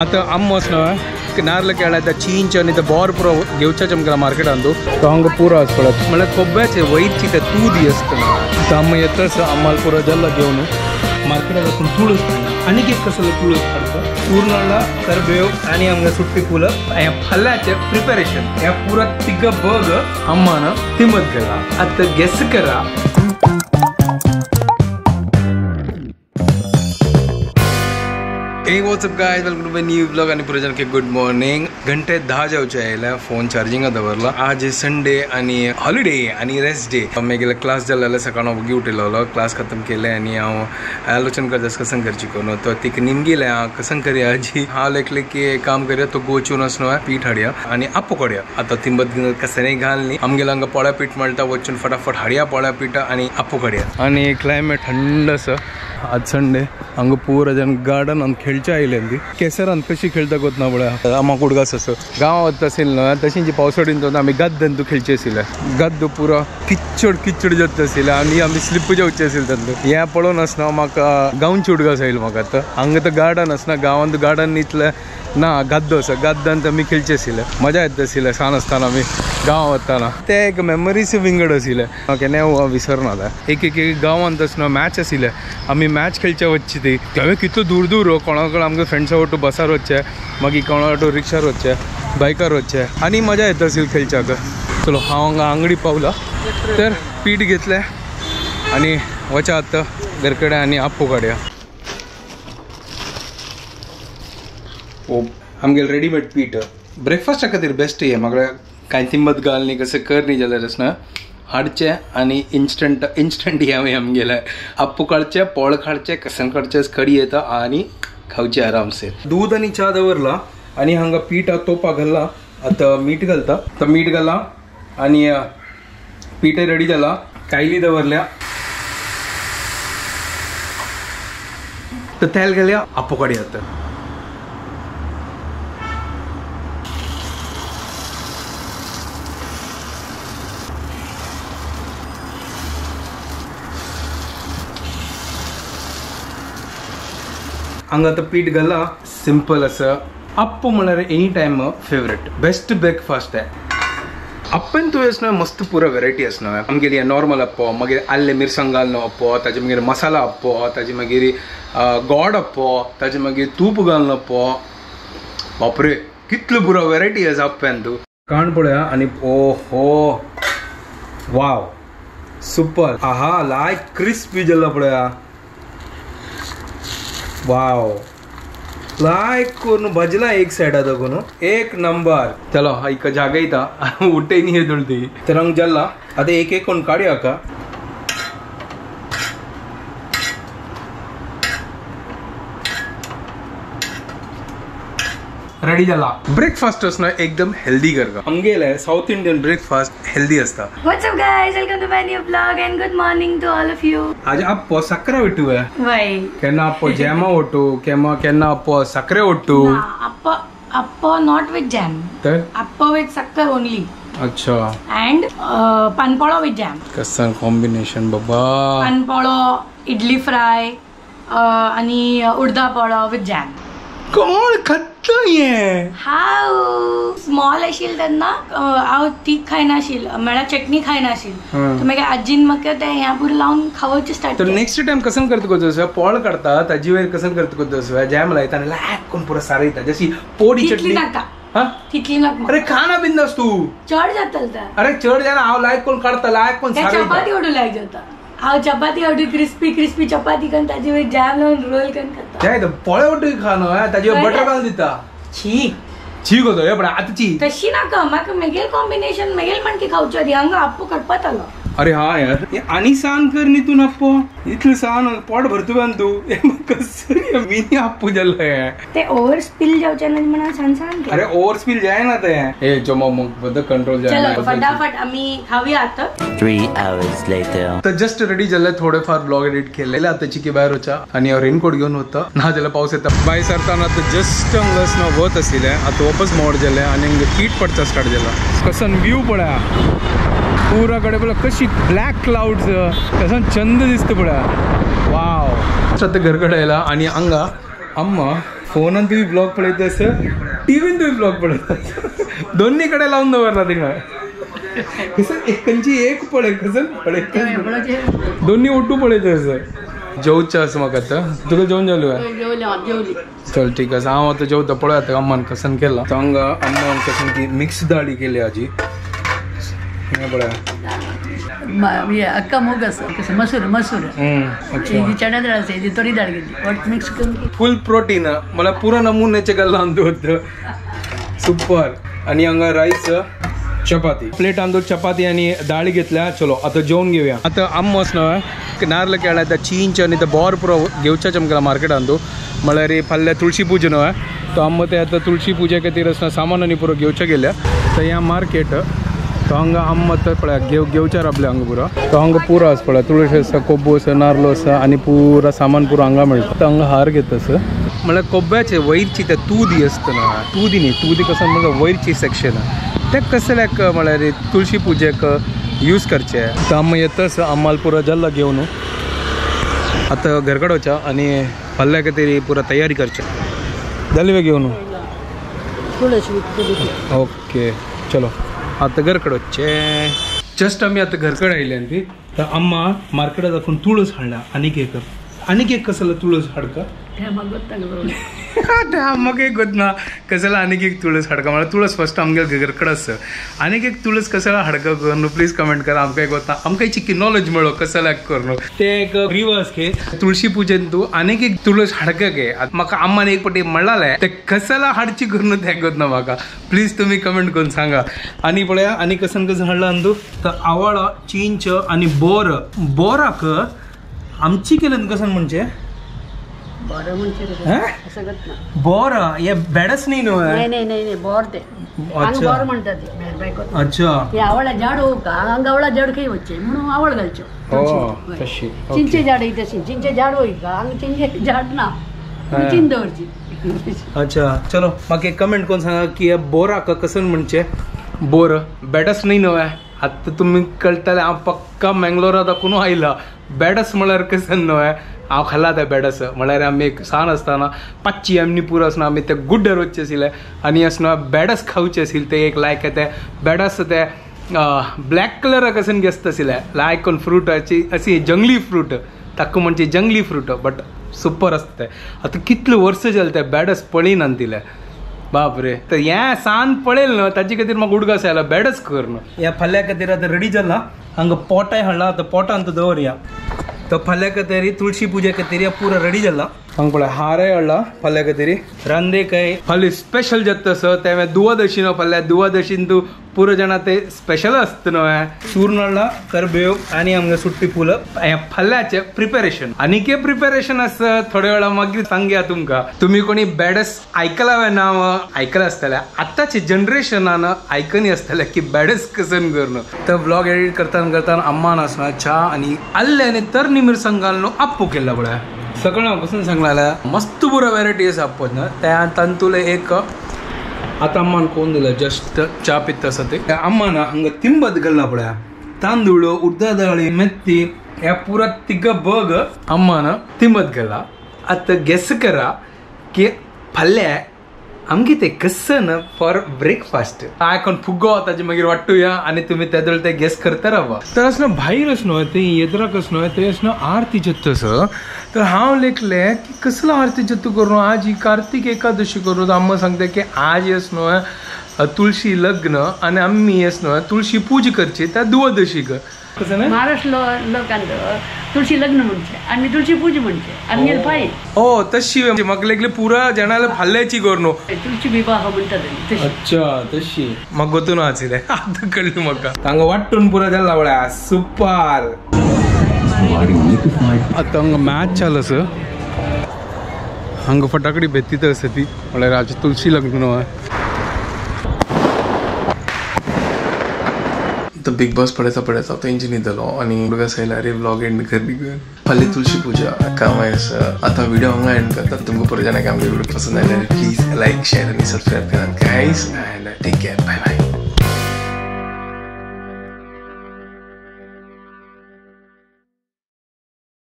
आता आम वचना नारळ केळ्याचा चींच आणि ते बोर पुरो घेवच्या चमकला मार्केटान तो हांगा पुरो आसता म्हळ्यार कोब्याचे वयरची ते तूद आसता तो आम येतस आम्हाला पुरो जल्ला घेवन मार्केटात वचून तुळस आनी एक कसलो तुळस काडटा पूर्ण करबेव आनी आमगे सुट्टी फुलं हे फल्लाचे प्रिपरेशन हे पुरो तिग बग अम्मान तिमत गेला आता गेस करा Hey, what's up guys? Welcome to my new vlog आणि पुरेजन के गुड मॉर्निंग घंटे 10 जावचे आयला फोन चार्जिंग दवरला आज संडे आणि हॉलिडे आणि रेस्ट डे मेगेला क्लास जाल्ला सकाळ बगी उठिल्लो क्लास खत्म केले आणि हांव आलोचन करता कसं करची कोण तो तिक निमगेले कसं करया जी हांव लेखले की काम करया तो गोचून असनो पीठ हाडया आणि आप्पो काडया आता तिंबत कसं घालनी आमगेला हांगा पोळ्या पीठ मळटा वचून फटाफट हाडया पोळ्या पीठ आणि आप्पो काडया आणि क्लायमेट थंड असं आज संडे हांगा पूरा जन गार्डन आणि खेळच्या आयिल्ली केसरान कशी खेळता गोत ना पळय आमाक उडगास असो गांवांत आशिल्ली न्हय तशी जी पावसाळीन तो आमी गद्दन तू खेळचे आशिल्ले गद्द पुरो किच्चड जाता आशिल्ले आनी आमी स्लिप जावचे आशिल्ले तातूंत हें पळोवन आसना म्हाका गांवची उडगास आयली म्हाका आतां हांगा तर गार्डन आसना गांवांत गार्डन इतले ना गद्द आसा गद्दान आमी खेळचे आशिल्ले मजा येता आशिल्ले सान आसतना आमी गांव वताना ते एक मेमरीज विंगड आशिल्ले केन्ना विसरना एक गांवांत आसना मॅच आशिल्ले आमी मॅच खेळचे वचची ती तेवे कितलो दूर दूर कोणाकडे आमगे फ्रेंड्सा वाटो बसार वचचे मागीर कोणा वाटो रिक्षार वचचे बायकार वचचे आनी मजा येता आशिल्ली खेळच्याक चलो हांव हांगा आंगडी पावला तर पीठ घेतले आनी वचा आतां घरकडे आनी आप्पो काडया आमगे रेडीमेड पीठ ब्रेकफास्टा खातीर बेस्ट हे म्हाका कांय तिंबत घाल न्ही कशें कर न्ही जाल्यार आसना हाडचे आनी इंस्टंट हे आमगेले आप्पो काडचे पोळ काडचे कसन काडचे कडी येता आनी खावचे आरामसे दूध आनी च्या दवरला आनी हांगा पीठ तोपा घालला आतां मीठ घालता तो मीठ घाला आनी पीठ रेडी जाला कायली दवरल्या तर तेल घालया आप्पो काडया आतां हांगा आतां पीठ घाला सिंपल असं आप्पो म्हळ्यार any time favourite best breakfast आहे अप्पेन तुवें असना मस्त पुरो वेरायटी असना आमगेली नॉर्मल अप्पो मागीर आल्ले मिरसांग घालनो अप्पो ताजे मागीर मसाला अप्पो ताजे मागीर गोड अप्पो ताजे मागीर तूप घालनो अप्पो बापरे कितलो पुरो वेरायटी आसा अप्प्यान तूं काण पळया आनी ओहो वाव सुपर आहा लायक क्रिस्पी जाला पळया वाव लायक करून भजला एक साइडा तकून एक नंबर चलो इक जागयता उठे न्ही येदुळती तर हंग जल्ला आतां एक कोण काडया का रेडी जाला ब्रेकफास्ट असना एकदम हेल्दी करगा आमगेले साउथ इंडियन ब्रेकफास्ट हेल्दी असता What's up guys, welcome to my new vlog and good morning to all of you. आज अप्पो सक्रे ಒಟ್ಟು Why? केन्ना अप्पो जॅम ಒಟ್ಟು केन्ना अप्पो सक्रे ಒಟ್ಟು Appo not with jam. तर Appo with sukkar only. अच्छा And panpolo with jam. कसं कॉम्बिनेशन बाबा Panpolo, idli fry आणि उडदा पळो with jam. कोण खातो ये हाव स्मॉल आशिल तेन्ना हांव तीख खायनाशिल म्हळ्यार चटणी खायनाशिल तर मागीर आजीन म्हाका ते ह्या पुरो लावन खावचे स्टार्ट तर नेक्स्ट टाइम कसं करता कोच पोळ काडता ताजी वयर कसं करता कोच जॅम लायता आनी लायक कोण पुरो सारयता जशी पोडी चटणी नाका तितली नाका अरे खाना बिंदास तू चड जातल तर अरे चड जाना हांव लायक कोण काडता लायक कोण सारयता चपाती ओडू लायक जाता हांव चपाती ओडू क्रिस्पी चपाती करून ताजी वयर जॅम लावन रोल करून खाता जाय पोळे ओडू खा न्हय ताजी बटर घाल दिता छी गो तो पण आता छी तशी नाका म्हाका मेगेल कॉम्बिनेशन मेगेल पण की खावची आदी हांगा आप्पो काडपात आलो अरे हाँ यार आनी सान कर नी तू नप्पो इतलं सान पोट भरतुवेन तू कसं मिनी आप्पो जाल्लो हे ते ओव्हर स्पिल जावचे ना म्हणून सान अरे ओव्हर स्पिल जायना ते ए जमा मग बद कंट्रोल जायना चलो फटाफट आम्ही खाऊया आता 3 hours later तर जस्ट रेडी जाल्ले थोडे फार ब्लॉग एडिट केलेले आता चिकी बाहेर वचा आणि रेनकोट घेऊन होता ना जाल्यार पावस येता बाय सरताना तर जस्ट अंगस न वत आशिल्ले आता वापस मोड जाले आणि हीट पडचा स्टार्ट जाला कसन व्यू पळया पूरा कडे पळय कशी ब्लॅक क्लाउड्स कसन चंद दिसता पळया वाव सध्या घरकडे आयला आणि हांगा अम्मा फोनान तुम्ही ब्लॉग पळयतस टीव्हीन तुम्ही ब्लॉग पळयतस दोन्ही कडे लावून दवरला तिंगा कसं एकंची एक पळय कसं पळयत दोन्ही ओटू पळयतस जेवचं असं म्हाका आता तुला जेवण जेवली चल ठीक आहे हांव आतां जेवता पळय आतां अम्मान कसन केला हांगा अम्मान कसन ती मिक्स दाळी केली आजी पळय अक्का मूग असं मसूर चण्या डाळ असायची तोरी डाळ घेतली मिक्स करून फुल प्रोटीन मला पुरा नमुन्याचे गल्ला आणतो होतं सुपर आणि हांगा राईस चपाती प्लेट आणतो चपाती आणि डाळी घेतल्या चलो आता जेवण घेऊया आता आम्म असं नारळ केळा त्या चींच आणि त्या बोर पुरो घेवच्या चमकला मार्केट आणतो म्हळ्यार फाल्यां तुळशी पूजन तो आम्म ते आता तुळशी पुजे खातीर सामान आनी पुरो घेवच्या गेल्या तर ह्या मार्केट तो हांगा आम्म तर पळय घेवच्या राबल्या हांगा पुरो तो हांगा पुरो आसा पळय तुळशी आसा कोब्बू आसा नारलो आसा आनी पुरा सामान पुरो हांगा मेळटा हांगा हार घेतस म्हळ्यार कोब्याचे वयरची ते तुदी आसता ना तुदी कसं म्हणजे वयरची सेक्शन ते कसल्याक म्हळ्यार तुळशी पुजेक यूज करचे तर आम्म येतस आम्हाला पुरा जल्ला घेवन आता घर काडोवच्या आणि फाल्यां खातीर पुरा तयारी करचे जालें घेवन ओके चलो आता घर काडोवचे जस्ट आम्ही आता घर कड आयले ती तर अम्मा मार्केटात दाखवून तुळस हाडला आनीक एक कसला तुळस हाडका म्हाका एक गोत ना कसला आनीक एक तुळस हाडका म्हळ्यार तुळस फर्स्ट आमगे घर कड आसा आनीक एक तुळस कसला हाडका कर प्लीज कमेंट करा आमकां एक गोत ना आमकां चिकी नॉलेज मेळो कसल्याक कर ते एक रिवर्स घे तुळशी पूजेन तू आनीक एक तुळस हाडका घे म्हाका अम्मान एक पटी म्हणलाले ते कसला हाडची करून ते गोत ना म्हाका प्लीज तुम्ही कमेंट करून सांगा आणि पळया आनी कसं हाडला तू तर आवळा चिंच आणि बोराक आमची केलं कसं म्हणजे बोर हे बेडस नाही नाही बोर ते बोर म्हणतात अच्छा आवळा झाड हो का हांगा आवळा झाड खंय वच्चे म्हणून आवळ घालच्यो चिंचे झाड तशी चिंचे झाड होई का हांगा चिंचे झाड ना चिंच दवरची अच्छा चलो म्हाका एक कमेंट करून सांगा की बोराक कसं म्हणचे बोर बेडस नाही न्हय आता तुम्ही कळटले हांव पक्का मंगलोरा दाखून आयला बेडस म्हळ्यार कसं न्हय हांव खाल्ला ते बेडस म्हळ्यार आमी एक सान आसतना 5 एमनी पुरो आसना आमी ते गुड्डर वचचे आशिल्ले आनी आसना बेडस खावचे आशिल्ले ते एक लायक ते बेडस ते ब्लॅक कलर कसन घेस्त आशिल्ले लायक ऑन फ्रूटाची अशी जंगली फ्रूट ताका म्हणजे जंगली फ्रूट बट सुपर आसता ते आतां कितले वर्स जाले ते बेडस पळयन आनतिले बाप रे तर हें सान पळयल न्हय ताचे खातीर म्हाका उडगास आयला बेडस कर न्हय ह्या फाल्यां खातीर आतां रेडी जाला हांगा पोटाय हाडला आतां पोटान तो दवरया तो फाल्यां खातीर तुळशी पुजे खातीर पुरो रेडी जाला हांगा पळय हारय हाडला फाल्यां खातीर रांदेकाय फाल्यां स्पेशल जातस ते दुवादशी न्हय फाल्यां दुवादशीन तूं पुरो जाणा ते स्पेशल आसता न्हय चूर्ण हाडला करबेव आनी आमगे सुट्टी फुलं हें फाल्यांचें प्रिपेरेशन आनीक प्रिपेरेशन आसा थोड्या वेळा मागीर सांगया तुमकां तुमी कोणी बेडस आयकला नांव आयकला आसतले आतांचे जनरेशनान आयकनी आसतले की बेडस कसन करून तर ब्लॉग एडिट करतना अम्मान आसना च्या आनी आल्ले आनी तरणी मिरसांग घालून आप्पू केला पळय सगळं हांव कसं सांगला मस्त बरो वेरायटी आसा आप्पून त्या तांतुले एक आता अम्मान कोण दिलं जस्ट चा पित्त आसा ते अम्मान हांगा तिंबत घालला पळय तांदूळ उडदा दाळी मेथी ह्या पुरा तिग बग अम्मान तिंबत घाला आता गेस करा की फाल्यां आमगे ते कसन फॉर ब्रेकफास्ट आयकोन फुगो ताजे मागीर वाट्टुया आनी तुमी तेदोळ ते गेस करता रावा तर असं भायर न्हय ते येदराक न्हय ते आरती जत्तस तर हांव लेखले की कसलो आरती जत्तू करूं आज ही कार्तिक एकादशी करूं अम्मा सांगता की आज न्हय तुळशी लग्न आनी आमी न्हय तुळशी पूज करची त्या दुवादशीक महाराष्ट्र लोकांचं तुळशी लग्न म्हणचे आणि तुळशी पूजा म्हणचे आम्ही पाय हो तशी म्हाका लागली पुरा जनाला फाल्ल्याची करूं तुळशी विवाह म्हणतात अच्छा तशी म्हाका गोतून आशिल्ले आतां कळ्ळी म्हाका तांकां वाट्टून पुरा जाला वळ्या सुपर आतां हांगा मॅच चालू आसा हांगा फटाकडी बेत्तीत आसा ती म्हळ्यार आज तुळशी लग्न न्हय तो बिग बॉस पळयता तो इंजिनी जालो आनी उडगास आयला रे व्लॉग एंड करली फाल्यां तुळशी पूजा कामाय आसा आतां व्हिडिओ हांगा एंड करतात तुमकां परत जाणां आमगे व्हिडिओ पसंद आयल्यार प्लीज लायक शेअर आनी सबस्क्रायब करात guys and take care bye bye